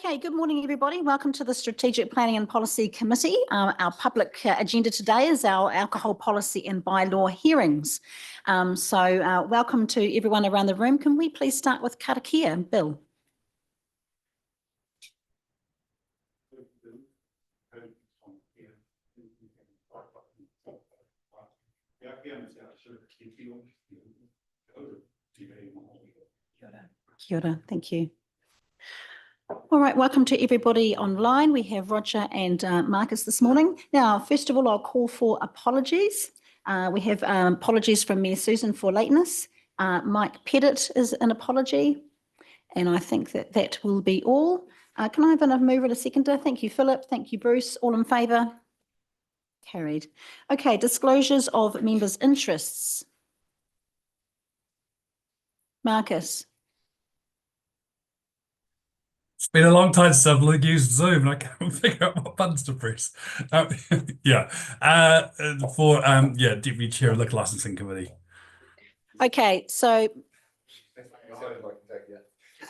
Okay, good morning, everybody. Welcome to the Strategic Planning and Policy Committee. Our public agenda today is our alcohol policy and bylaw hearings. Welcome to everyone around the room. Can we please start with karakia, Bill? Kia ora, thank you. All right, welcome to everybody online. We have Roger and Marcus this morning. Now, first of all, I'll call for apologies. We have apologies from Mayor Susan for lateness. Mike Pettit is an apology, and I think that will be all. Can I have a mover and a seconder? Thank you, Philip. Thank you, Bruce. All in favour? Carried. Okay, disclosures of members' interests. Marcus. It's been a long time since I've used Zoom and I can't figure out what buttons to press. Deputy Chair of the Licensing Committee. Okay, so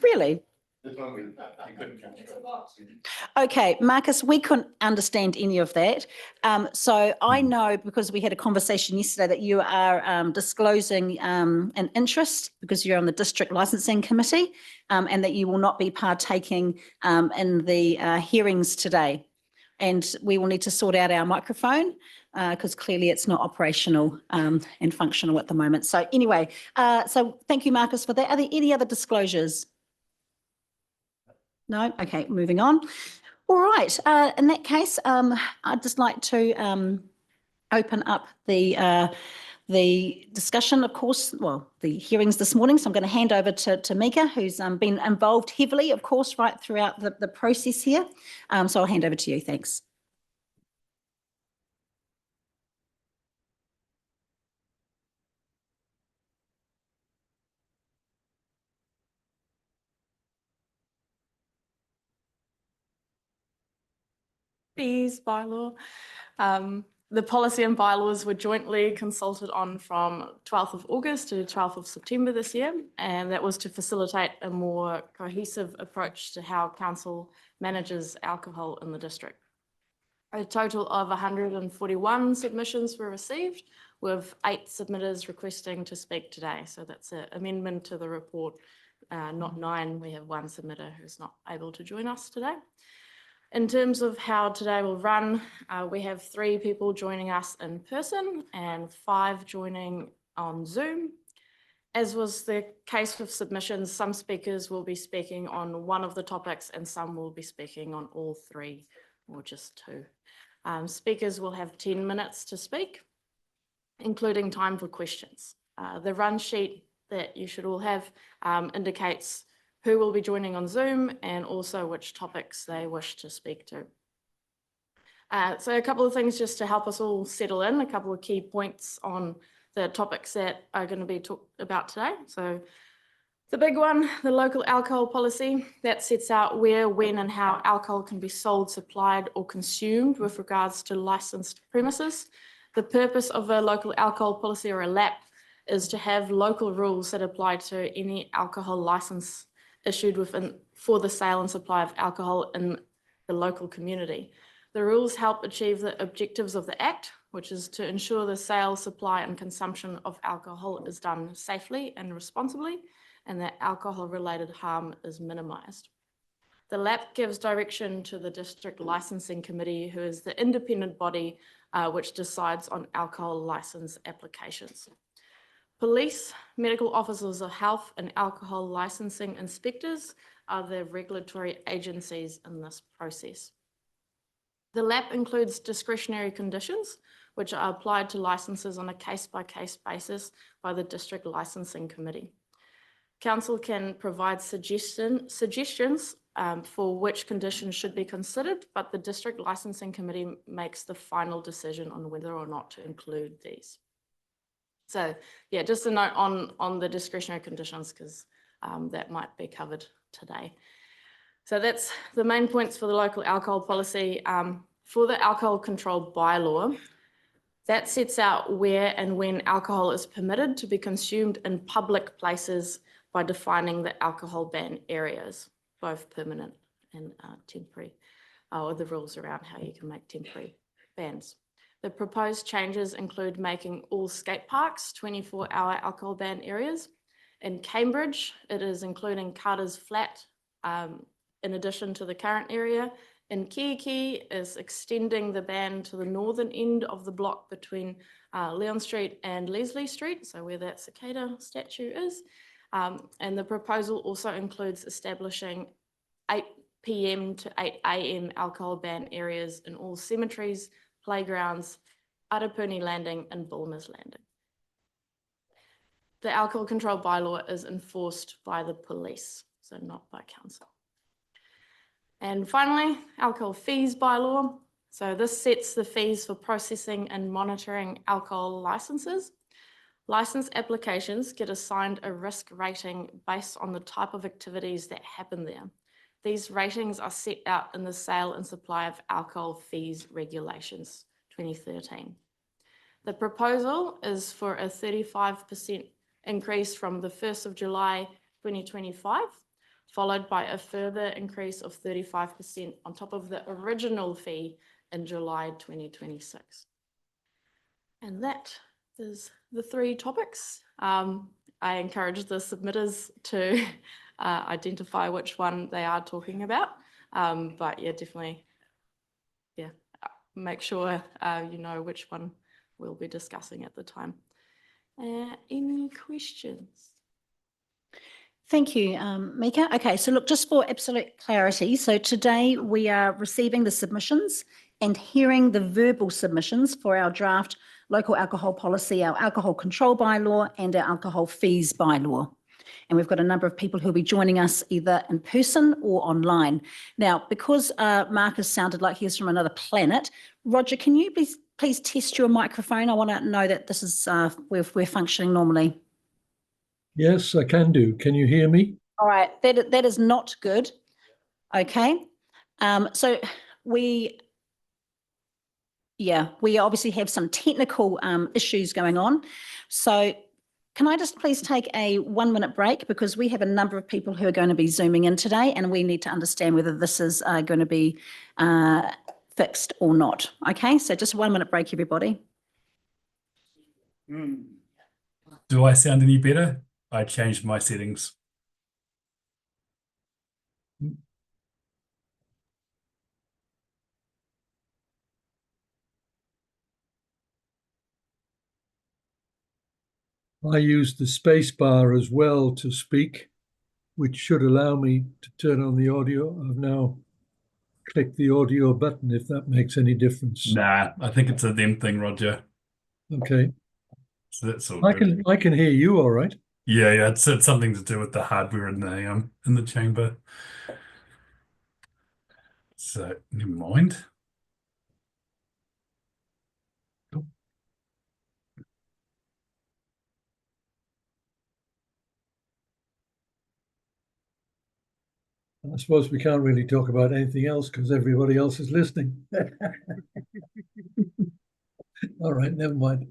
really? Okay, Marcus, we couldn't understand any of that. So I know, because we had a conversation yesterday, that you are disclosing an interest because you're on the District Licensing Committee, and that you will not be partaking in the hearings today. And we will need to sort out our microphone because clearly it's not operational and functional at the moment. So anyway, so thank you, Marcus, for that. Are there any other disclosures? No? Okay, moving on. All right, in that case, I'd just like to open up the discussion, of course, well, the hearings this morning. So I'm going to hand over to Mika, who's been involved heavily, of course, right throughout the process here. So I'll hand over to you. Thanks. Fees bylaw. The policy and bylaws were jointly consulted on from 12th of August to 12th of September this year, and that was to facilitate a more cohesive approach to how council manages alcohol in the district. A total of 141 submissions were received, with 8 submitters requesting to speak today. So that's an amendment to the report, not 9. We have 1 submitter who's not able to join us today. In terms of how today will run, we have 3 people joining us in person and 5 joining on Zoom. As was the case with submissions, some speakers will be speaking on one of the topics and some will be speaking on all 3 or just 2. Speakers will have 10 minutes to speak, including time for questions. The run sheet that you should all have indicates who will be joining on Zoom and also which topics they wish to speak to. So a couple of things just to help us all settle in, a couple of key points on the topics that are going to be talked about today. So the big one, the local alcohol policy, that sets out where, when and how alcohol can be sold, supplied or consumed with regards to licensed premises. The purpose of a local alcohol policy, or a LAP, is to have local rules that apply to any alcohol license issued for the sale and supply of alcohol in the local community. The rules help achieve the objectives of the Act, which is to ensure the sale, supply and consumption of alcohol is done safely and responsibly, and that alcohol-related harm is minimised. The LAP gives direction to the District Licensing Committee, who is the independent body which decides on alcohol licence applications. Police, medical officers of health and alcohol licensing inspectors are the regulatory agencies in this process. The LAP includes discretionary conditions, which are applied to licenses on a case-by-case basis by the District Licensing Committee. Council can provide suggestions for which conditions should be considered, but the District Licensing Committee makes the final decision on whether or not to include these. So yeah, just a note on the discretionary conditions, because that might be covered today. So that's the main points for the local alcohol policy. For the alcohol control bylaw, that sets out where and when alcohol is permitted to be consumed in public places by defining the alcohol ban areas, both permanent and temporary, or the rules around how you can make temporary bans. The proposed changes include making all skate parks 24-hour alcohol ban areas. In Cambridge, it is including Carter's Flat in addition to the current area. In Keiki is extending the ban to the northern end of the block between Leon Street and Leslie Street, so where that cicada statue is. And the proposal also includes establishing 8 p.m. to 8 a.m. alcohol ban areas in all cemeteries, playgrounds, Arapuni Landing and Bulmers Landing. The alcohol control bylaw is enforced by the police, so not by council. And finally, alcohol fees bylaw. So this sets the fees for processing and monitoring alcohol licenses. License applications get assigned a risk rating based on the type of activities that happen there. These ratings are set out in the Sale and Supply of Alcohol Fees Regulations 2013. The proposal is for a 35% increase from the 1st of July 2025, followed by a further increase of 35% on top of the original fee in July 2026. And that is the 3 topics. I encourage the submitters to identify which one they are talking about. But yeah, definitely, yeah, make sure you know which one we'll be discussing at the time. Any questions? Thank you, Mika. Okay, so look, just for absolute clarity, so today we are receiving the submissions and hearing the verbal submissions for our draft local alcohol policy, our alcohol control bylaw and our alcohol fees bylaw. And we've got a number of people who'll be joining us either in person or online. Now, because Marcus sounded like he was from another planet, Roger, can you please test your microphone? I want to know that this is we're functioning normally. Yes, I can do. Can you hear me? All right, that is not good. Okay, so we obviously have some technical issues going on. So can I just please take a 1-minute break, because we have a number of people who are going to be Zooming in today and we need to understand whether this is going to be fixed or not. Okay, so just a 1-minute break, everybody. Do I sound any better? I changed my settings. I use the space bar as well to speak, which should allow me to turn on the audio. I've now clicked the audio button, if that makes any difference. Nah, I think it's a them thing, Roger. Okay. So that's all I good. can hear you all right. Yeah, it's something to do with the hardware in the chamber. So never mind. I suppose we can't really talk about anything else because everybody else is listening. All right, never mind.